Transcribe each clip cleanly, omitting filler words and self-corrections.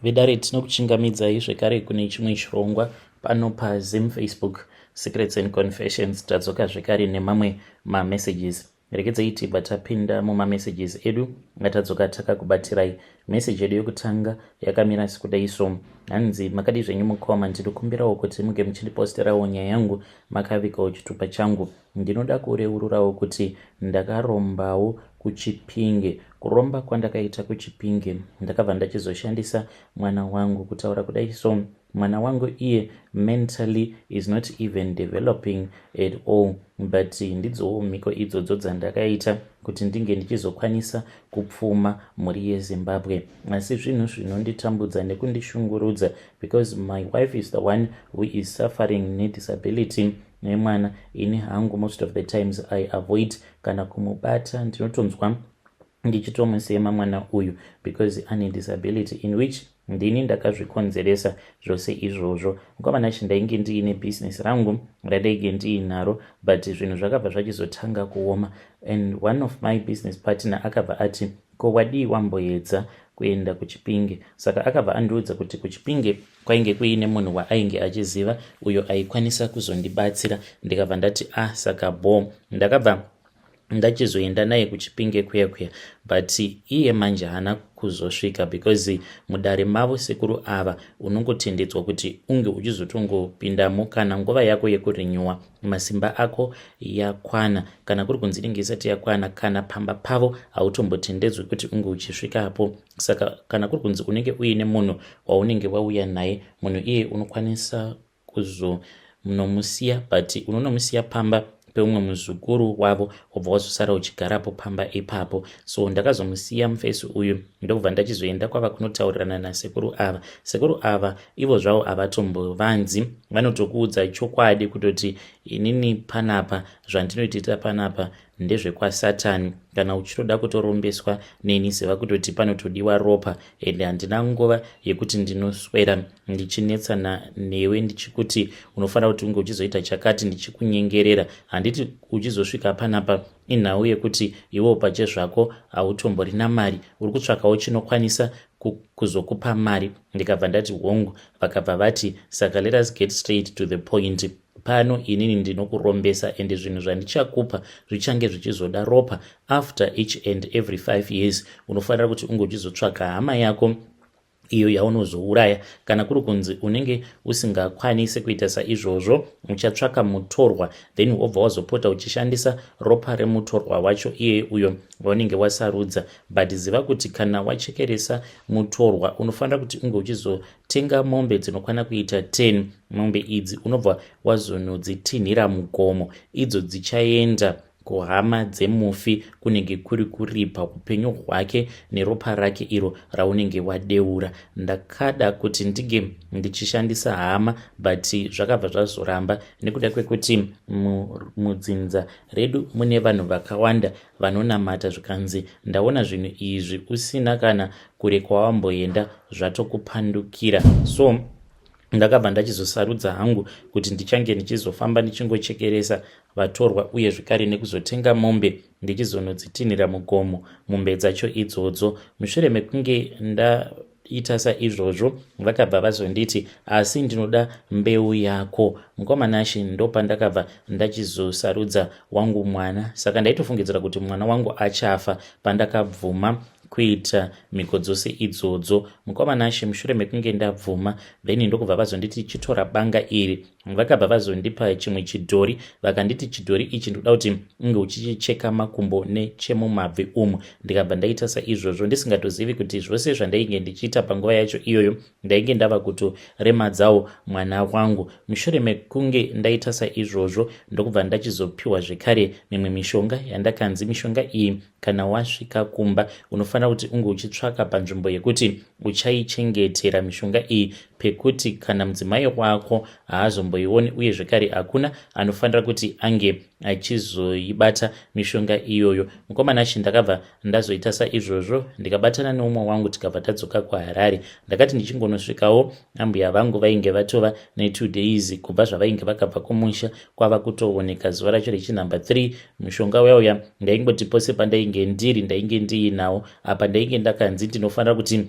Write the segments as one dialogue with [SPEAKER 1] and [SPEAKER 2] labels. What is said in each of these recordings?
[SPEAKER 1] Vedare tinokuchingamidzai zvekare kune chimwe chirongwa pano paZim Facebook Secrets and Confessions. Tadzoka zvekare nemamwe mamessages. Regedzai tibva tapinda mumamessages edu atadzoka takakubatirai. Message edu yokutanga yakamira sekudai so: hanzi makadi zvenyu mukoma, ndinokumbirawo kuti muge muchindiposterawo nyaya yangu makavikawo chitupa changu. Ndinoda kureururawo kuti ndakarombawo kuChipinge. Kuromba kwandakaita kuChipinge ndakabva ndachizoshandisa mwana wangu. Kutaura kudai so, mwana wangu iye mentally is not even developing at all, but ndidzowo mhiko idzodzo dzandakaita kuti ndinge ndichizokwanisa kupfuma mhuri yeZimbabwe. Asi zvinhu zvinonditambudza nekundishungurudza, because my wife is the one who is suffering nedisability nemwana. Ini hangu most of the times I avoid kana kumubata, ndinotonzwa ndichitomusema mwana uyu because ane disability, in which ndini ndakazvikonzeresa zvose izvozvo. Mukomana ndainge ndiine business rangu radainge ndiinaro, but zvinhu zvakabva zvachizotanga kuoma, and one of my business partner akabva ati, ko wadii wamboedza kuenda kuChipinge? Saka akabva andiudza kuti kuChipinge kwainge kuine munhu waainge achiziva uyo aikwanisa kuzondibatsira. Ndikabva ndati saka ndakabva ndachizoenda naye kuChipinge kuya, but iye manje haana kuzosvika because mudare mavo sekuru ava unongotendedzwa kuti unge uchizotongopindamo kana nguva yako yekurenyuwa masimba ako yakwana, kana kuri kunzi inenge isati yakwana, kana pamba pavo hautombotendedzwi kuti unge uchisvikapo. Saka kana kuri kunzi unenge uine munhu waunenge wauya naye, munhu iye unokwanisa kuzonomusiya, but unonomusiya pamba peumwe muzukuru wavo wobva wazosara uchigarapo pamba ipapo. So ndakazomusiya mufesi uyu ndokubva ndachizoenda kwava kunotaurirana nasekuru ava. Sekuru ava ivo zvavo havatombovanzi, vanotokuudza chokwadi kutoti inini panapa zvandinoitita panapa ndezvekwasatani. Kana uchitoda kutorombeswa neni ziva kutoti panotodiwa ropa, ende handina nguva yekuti ndinoswera ndichinetsana newe ndichikuti unofanira kuti unge uchizoita chakati ndichikunyengerera. Handiti uchizosvika panapa inhau yekuti iwo pachezvako hautomborina mari, uri kutsvakawo chinokwanisa kuzokupa mari. Ndikabva ndati hongu. Vakabva vati saka let us get straight to the point. Pano inini ndinokurombesa, ende zvinhu zvandichakupa zvichange zvichizoda ropa. After each and every 5 years unofanira kuti unge uchizotsvaka hama yako iyo yaunozouraya. Kana kuri kunzi unenge usingakwanisi kuita saizvozvo, uchatsvaka mutorwa, then wobva wazopota uchishandisa ropa remutorwa wacho iye uyo waunenge wasarudza. But ziva kuti kana wachekeresa mutorwa unofanira kuti unge uchizotenga mombe dzinokwana kuita 10. Mombe idzi unobva wazonodzitinhira mugomo, idzo dzichaenda kuhama dzemufi kunenge kuri kuripa upenyu hwake neropa rake iro raunenge wadeura. Ndakada kuti ndige ndichishandisa hama, but zvakabva zvazoramba nekuda kwekuti mudzinza redu mune vanhu vakawanda vanonamata zvikanzi ndaona zvinhu izvi usina kana kure kwawamboenda zvatokupandukira. So ndakabva ndachizosarudza hangu kuti ndichange ndichizofamba ndichingochekeresa vatorwa uye zvikare nekuzotenga mombe ndichizonodzitinhira mugomo mombe dzacho idzodzo. Mushure mekunge ndaita saizvozvo vakabva vazonditi asi ndinoda mbeu yako. Mukomanashi ndopandakabva ndachizosarudza wangu mwana. Saka ndaitofungidzira kuti mwana wangu achafa pandakabvuma kuita mhiko dzose idzodzo. Mukomanashi mushure mekunge ndabvuma, then ndokubva vazonditi chitora banga iri. Vakabva vazondipa chimwe chidhori, vakanditi chidhori ichi ndoda kuti unge uchicheka makumbo nechemumabvi umu. Ndikabva ndaita saizvozvo ndisingatozivi kuti zvose zvandainge ndichiita panguva yacho iyoyo ndainge ndava kutoremadzawo mwana wangu. Mushure mekunge ndaita saizvozvo ndokubva ndachizopiwa zvekare mimwe mishonga yandakanzi mishonga iyi kana wasvika kumba unofanira kuti unge uchitsvaka panzvimbo yekuti uchaichengetera mishonga iyi, pekuti kana mudzimai wako haazomboioni, uye zvekare hakuna anofanira kuti ange achizoibata mishonga iyoyo. Mukomanashi ndakabva ndazoita saizvozvo ndikabatana neumwe wangu tikabva tadzoka kuHarare. Ndakati ndichingonosvikawo ambuya vangu vainge vatova ne2 days kubva zvavainge vakabva kumusha kwava kutooneka zuva racho rechinhamba 3. Mishonga wauya ndaingoti pose pandainge ndiri ndainge ndiinawo. Apa ndainge ndakanzi ndinofanira kuti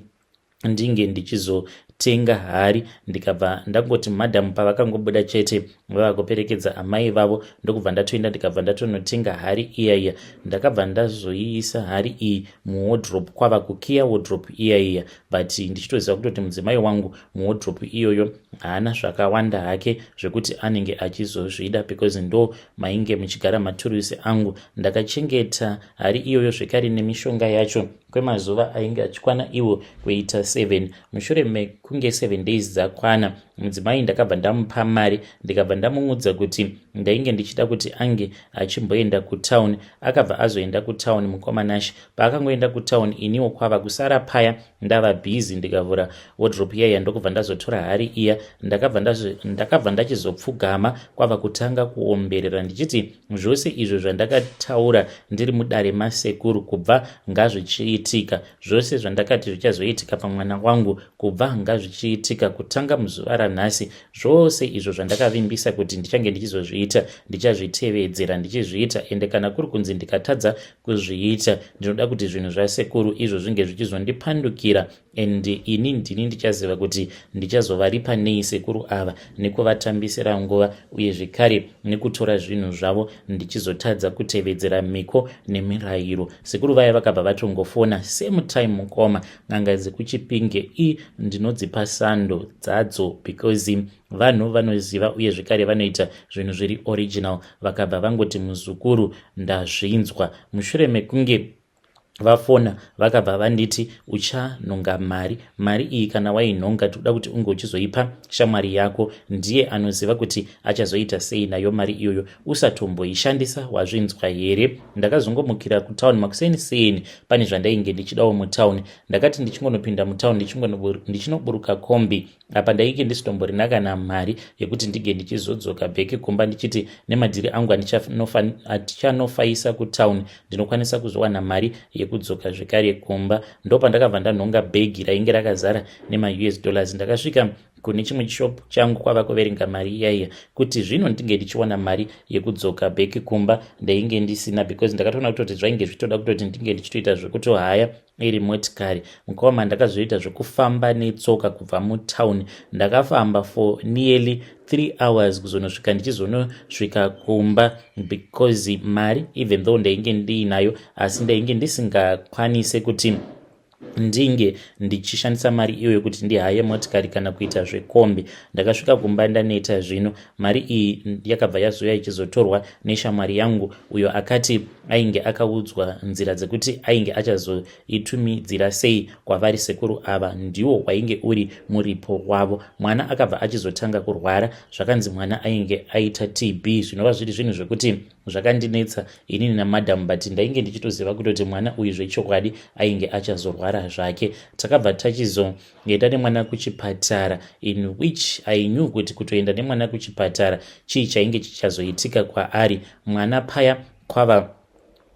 [SPEAKER 1] ndinge ndichizotenga hari. Ndikabva ndangoti madhamu pavakangobuda chete vava kuperekedza amai vavo, ndokubva ndatoenda ndikabva ndatonotenga hari iyaiya. Ndakabva ndazoiisa hari iyi muwardrobe, kwava kukiya wardrobe iyaiya, but ndichitoziva kutoti mudzimai wangu muwardrobe iyoyo haana zvakawanda hake zvekuti anenge achizozvida, because ndo mainge muchigara maturusi angu. Ndakachengeta hari iyoyo zvekare nemishonga yacho kwemazuva ainge achikwana iwo kuita 7. Mushure mekunge 7 days dzakwana, mudzimai ndakabva ndamupa mari, ndikabva ndamuudza kuti ndainge ndichida kuti ange achimboenda kutown. Akabva azoenda kutown mukomanashi. Paakangoenda kutown, iniwo kwava kusara paya ndava bhizi ndikavhura wardrobe iya ndokubva ndazotora hari iya. Ndakabva ndachizopfugama kwava kutanga kuomberera ndichiti zvose izvo zvandakataura ndiri mudare masekuru kubva ngazvichiitika, zvose zvandakati zvichazoitika pamwana wangu kubva ngazvichiitika kutanga muzuva ranhasi. Zvose izvo zvandakavimbisa kuti ndichange ndichizozviita ndichazvitevedzera ndichizviita, ende kana kuri kunzi ndikatadza kuzviita, ndinoda kuti zvinhu zvasekuru izvo zvinge zvichizondipandukira, and ini ndini ndichaziva kuti ndichazovaripa nei sekuru ava nekuvatambisira nguva, uye zvekare nekutora zvinhu zvavo ndichizotadza kutevedzera miko nemirayiro. Sekuru vaya vakabva vatongofona same time mukoma, n'anga dzekuchipinge ndinodzipa sando dzadzo, because vanhu vanoziva uye zvekare vanoita zvinhu zviri original. Vakabva vangoti muzukuru ndazvinzwa. Mushure mekunge vafona vakabva vanditi uchanhonga mari iyi kana wainhonga toda kuti unge uchizoipa shamwari yako, ndiye anoziva kuti achazoita sei nayo mari iyoyo, usatomboishandisa, wazvinzwa here? Ndakazongomukira kutown makuseni pane zvandainge ndichidawo mutown. Ndakati ndichingonopinda mutown ndichinoburuka kombi apa ndainge ndisitomborina kana mari yekuti ndige ndichizodzoka bheki kumba ndichiti nemadhiri angu atichanofaisa kutown ndinokwanisa kuzowana mari yekudzoka zvekare kumba. Ndopandakabva ndanhonga bhegi rainge rakazara nema$. Ndakasvika kune chimwe shop changu kwava kuverenga mari iyaiya kuti zvino ndinge ndichiwana mari yekudzoka bheki kumba. Ndainge ndisina, because ndakatoona kutoti zvainge zvitoda kutoti ndinge ndichitoita zvekutohaya iri motikari. Mukoma ndakazoita zvekufamba netsoka kubva mutown. Ndakafamba for nearly 3 hours kuzonosvika ndichizonosvika kumba, because mari even though ndainge ndiinayo asi ndainge ndisingakwanise kuti ndinge ndichishandisa mari iyoyo kuti ndihaye motikari kana kuita zvekombi. Ndakasvika kumba ndaneta zvino. Mari iyi yakabva yazouya ichizotorwa neshamwari yangu uyo akati ainge akaudzwa nzira dzekuti ainge achazoitumidzira sei kwavari sekuru ava, ndiwo wainge uri muripo wavo. Mwana akabva achizotanga kurwara, zvakanzi mwana ainge aita TB, zvinova zviri zvinhu zvekuti zvakandinetsa inini namadhamu, but ndainge ndichitoziva kutoti mwana uyu zvechokwadi ainge achazorwara zvake. Takabva tachizoenda nemwana kuchipatara, in which I knew kuti kutoenda nemwana kuchipatara chii chainge chichazoitika kwaari. Mwana paya kwava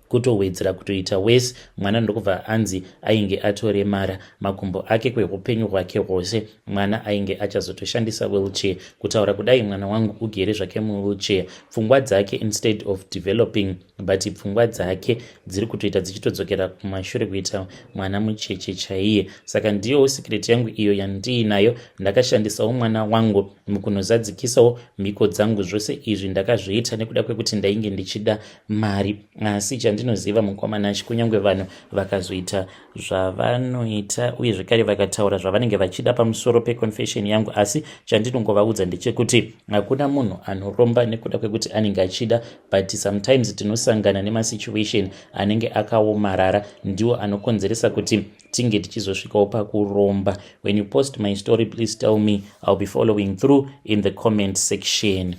[SPEAKER 1] kutowedzera kutoita wese. Mwana ndokubva anzi ainge atoremara makumbo ake kweupenyu hwake hwose. Mwana ainge achazotoshandisa wheelchair, kutaura kudai mwana wangu ugere zvake muwheelchair. Pfungwa dzake instead of developing, but pfungwa dzake dziri kutoita dzichitodzokera kumashure kuita mwana mucheche chaiye. Saka ndiyo secret yangu iyo yandiinayo. Ndakashandisawo mwana wangu mukunozadzikisawo mhiko dzangu. Zvose izvi ndakazviita nekuda kwekuti ndainge ndichida mari, asi ndinoziva mukomanashi kunyange vanhu vakazoita zvavanoita uye zvekare vakataura zvavanenge vachida pamusoro peconfession yangu, asi chandinongovaudza ndechekuti hakuna munhu anoromba nekuda kwekuti anenge achida, but sometimes tinosangana nemasituation anenge akaomarara, ndiwo anokonzeresa kuti tinge tichizosvikawo pakuromba. When you post my story, please tell me, I'll be following through in the comment section.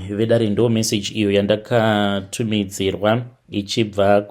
[SPEAKER 1] Vedare ndo message iyo yandakatumidzirwa ichibva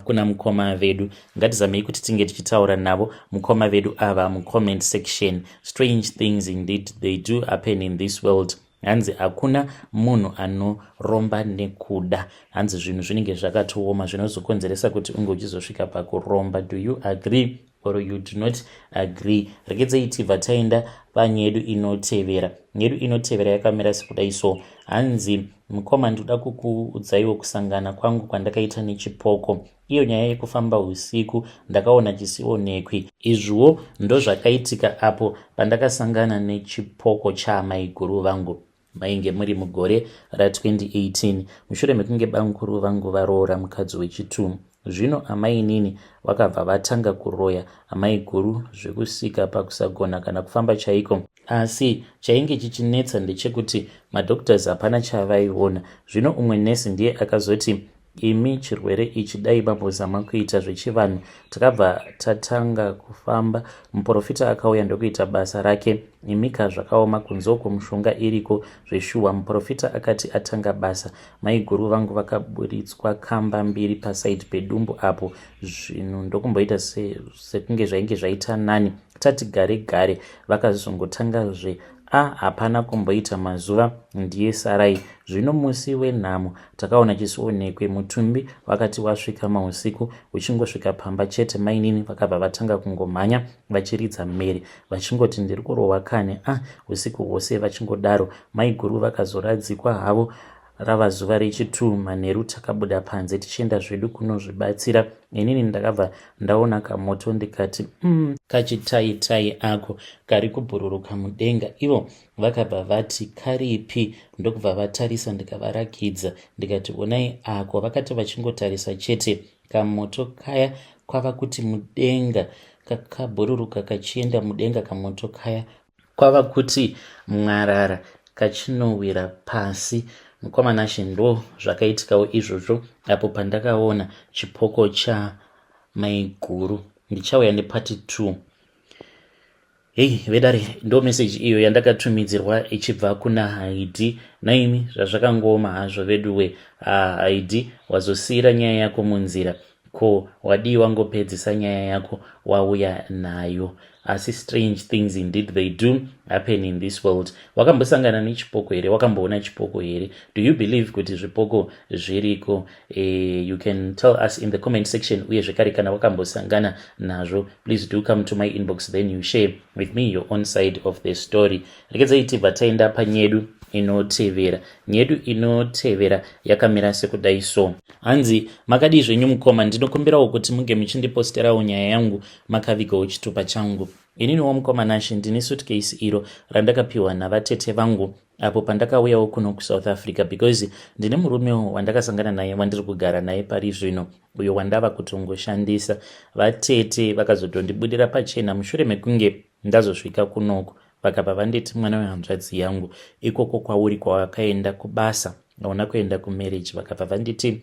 [SPEAKER 1] kuna mukoma vedu. Ngatizamei kuti tinge tichitaura navo mukoma vedu ava mucomment section. Strange things indeed they do happen in this world. Hanzi hakuna munhu anoromba nekuda. Hanzi zvinhu zvinenge zvakatooma zvinozokonzeresa kuti unge uchizosvika pakuromba. Do you agree? or you do not agree. Regedzei tibva taenda panyedu inotevera. Nyedu inotevera yakamira sekudai so. Hanzi mukoma ndoda kukuudzaiwo kusangana kwangu kwandakaita nechipoko. Iyo nyaya yekufamba usiku ndakaona chisionekwi. Izvo ndo zvakaitika apo pandakasangana nechipoko chamai guru vangu. Mainge muri mugore ra2018 mushure mekunge bamukuru vangu varoora mukadzi wechitumwe. Zvino amai nini vakabva vatanga kuroya amai guru zvekusvika pakusagona kana kufamba chaiko. Asi chainge chichinetsa ndechekuti madoctors hapana chavaiona. Zvino umwe nesi ndiye akazoti, imi chirwere ichi dai mambozama kuita zvechivanhu. Takabva tatanga kufamba. Muprofita akauya ndokuita basa rake. Imika zvakaoma kunzoko mushonga iriko zveshuwa. Muprofita akati atanga basa, mai guru vangu vakaburitswa kamba mbiri pasaidi pedumbu apo. Zvinhu ndokumboita sekunge zvainge zvaita nani. Tati gare gare vakazongotangazve hapana kumboita mazuva ndiye sarai. Zvino musi wenhamo takaona chisionekwe. Mutumbi wakati wasvika mausiku uchingosvika pamba chete mainini vakabva vatanga kungomhanya vachiridza mhere vachingoti ndiri kurohwa kane. Usiku hwose vachingodaro. Mai guru vakazoradzikwa havo. Rava zuva rechitu. Manheru takabuda panze tichienda zvedu kunozvibatsira. Inini ndakabva ndaona kamoto ndikati kachitaitai ako kari kubhururuka mudenga. Ivo vakabva vati karipi. Ndokubva vatarisa ndikavarakidza ndikati onai ako. Vakati vachingotarisa chete kamoto kaya kwava kuti mudenga kakabhururuka kachienda mudenga. Kamoto kaya kwava kuti mwarara kachinowira pasi. Mukoma She ndo zvakaitikawo izvozvo apo pandakaona chipoko chamai guru. Ndichauya nepati 2. Hei vedare, ndo meseji iyo yandakatumidzirwa ichibva kuna Haidhi. Naimi zvazvakangoma hazvo veduwe. Haidhi wazosiyira nyaya yako munzira. Ko wadi wangopedzisa nyaya yako wauya nayo. Asi strange things indeed they do happen in this world. Wakambosangana nechipoko here? Wakamboona chipoko here? Do you believe kuti zvipoko zviriko? You can tell us in the comment section. Uye zvekare kana wakambosangana nazvo, please do come to my inbox, then you share with me your own side of the story. Regedzai tibva taenda panyedu inotevera. Nyedu inotevera yakamira sekudai so. Hanzi makadi zvenyu mukoma, ndinokumbirawo kuti munge muchindiposterawo nyaya yangu makavigawo chitupa changu. Ininiwo mukoma She ndine suitcase iro randakapiwa navatete vangu apo pandakauyawo kuno kuSouth Africa, because ndine murume wandakasangana naye wandiri kugara naye pari zvino, uyo wandava kutongoshandisa. Vatete vakazotondibudira pachena mushure mekunge ndazosvika kunoko. Vakabva vanditi, mwana wehanzvadzi yangu, ikoko kwauri kwawakaenda kubasa, hauna kuenda kumarriage. Vakabva vanditi,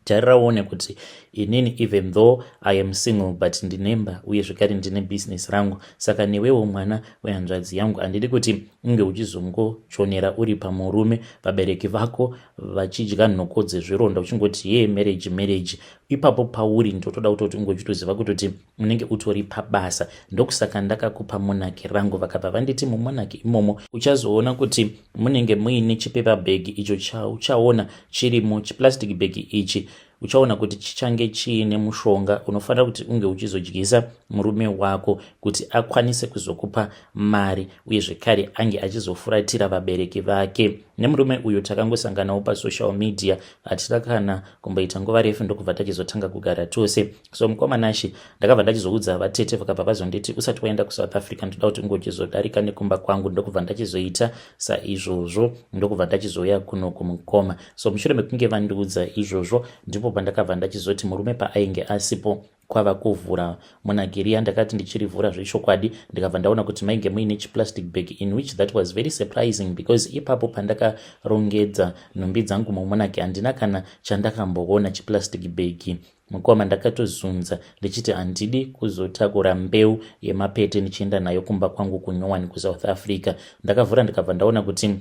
[SPEAKER 1] jariraone kuti inini even though I am single but ndinemba uye zvekare ndine business rangu. Saka newewo mwana wehanzvadzi yangu handidi kuti unge uchizongochonera uri pamurume, vabereki vako vachidya nhoko dzezvironda uchingoti ye marriage. Ipapo pauri ndotoda kutoti unge uchitoziva kutoti unenge utori pabasa. Ndokusaka ndakakupa monaki rangu. Vakabva vanditi mumonaki imomo uchazoona kuti munenge muine chipepa bag icho uchaona chirimo. Chiplastic bag ichi uchaona kuti chichange chiine mushonga unofanira kuti unge uchizodyisa murume wako kuti akwanise kuzokupa mari uye zvekare ange achizofuratira vabereki vake. Nemurume uyu takangosanganawo pasocial media, hatina kana kumboita nguva refu ndokubva tachizotanga kugara tose. So mukoma She ndakabva ndachizoudza vatete, vakabva vazonditi usati waenda kuSouth Africa ndoda kuti unge uchizodarika nekumba kwangu. Ndokubva ndachizoita saizvozvo, ndokubva ndachizouya kuno kumukoma. So mushure mekunge vandiudza izvozvo ndipo pandakabva ndachizoti murume paainge asipo kwava kuvhura munagiriya. Ndakati ndichirivhura zvechokwadi ndikabva ndaona kuti mainge muine chiplastic bag, in which that was very surprising, because ipapo pandakarongedza nhumbi dzangu mumonaki handina kana chandakamboona chiplastic bag. Mukoma ndakatozunza ndichiti handidi kuzotakura mbeu yemapete ndichienda nayo kumba kwangu kuNyowani kuSouth Africa. Ndakavhura ndikabva ndaona kuti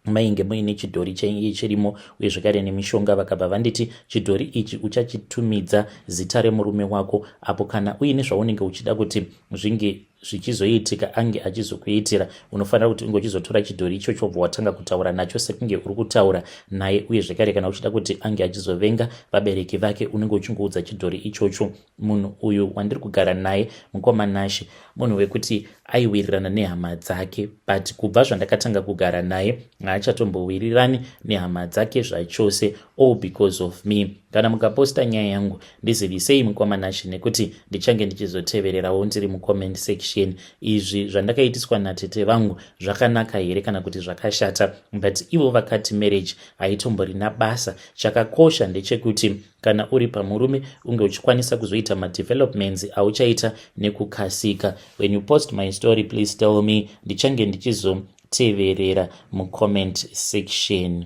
[SPEAKER 1] mainge muine chidhori chainge chirimo uye zvekare nemishonga. Vakabva vanditi chidhori ichi uchachitumidza zita remurume wako, apo kana uine zvaunenge uchida kuti zvinge zvichizoitika ange achizokuitira, unofanira kuti unge uchizotora chidhori ichocho bva watanga kutaura nacho sekunge uri kutaura naye. Uye zvekare kana uchida kuti ange achizovenga vabereki vake, unenge uchingoudza chidhori ichocho, munhu uyu wandiri kugara naye mukomanashi munhu wekuti aiwirirana nehama dzake, but kubva zvandakatanga kugara naye haachatombowirirani nehama dzake zvachose, all because of me. Kana mukaposta nyaya yangu ndizivisei mukomanashi, nekuti ndichange ndichizotevererawo ndiri mucomment section. Izvi zvandakaitiswa natete vangu zvakanaka here kana kuti zvakashata? But ivo vakati marriage haitomborina basa. Chakakosha ndechekuti kana uri pamurume unge uchikwanisa kuzoita madevelopments auchaita nekukasika. When you post my story, please tell me, ndichange ndichizoteverera mucomment section.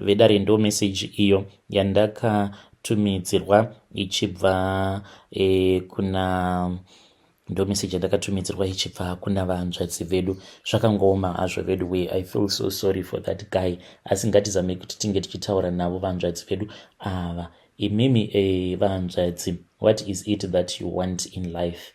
[SPEAKER 1] Vedare ndo message iyo yandakatumidzirwa ichibva kuna ndo message yandakatumidzirwa ichibva kuna vahanzvadzi vedu. Zvakangooma hazvo vedu, we I feel so sorry for that guy. Asi ngatizame kuti tinge tichitaura navo vahanzvadzi vedu ava. Imimi vahanzvadzi, what is it that you want in life?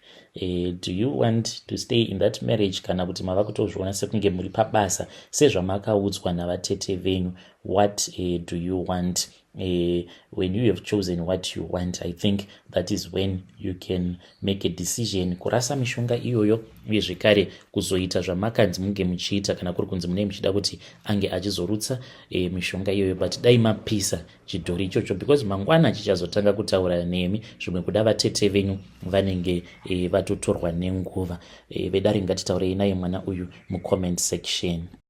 [SPEAKER 1] Do you want to stay in that marriage kana kuti mava kutozviona sekunge muri pabasa sezvamakaudzwa navatete venyu? What do you want? When you have chosen what you want, I think that is when you can make a decision. Kurasa mishonga iyoyo uye zvekare kuzoita zvamakanzi munge muchiita kana kuri kunzi munenge muchida kuti ange achizorutsa mishonga iyoyo, but dai mapisa chidhori ichocho, because mangwana chichazotanga kutaura nemi, zvimwe kuda vatete venyu vanenge vatotorwa nenguva. Vedare ngatitaurei naye mwana uyu mucomment section.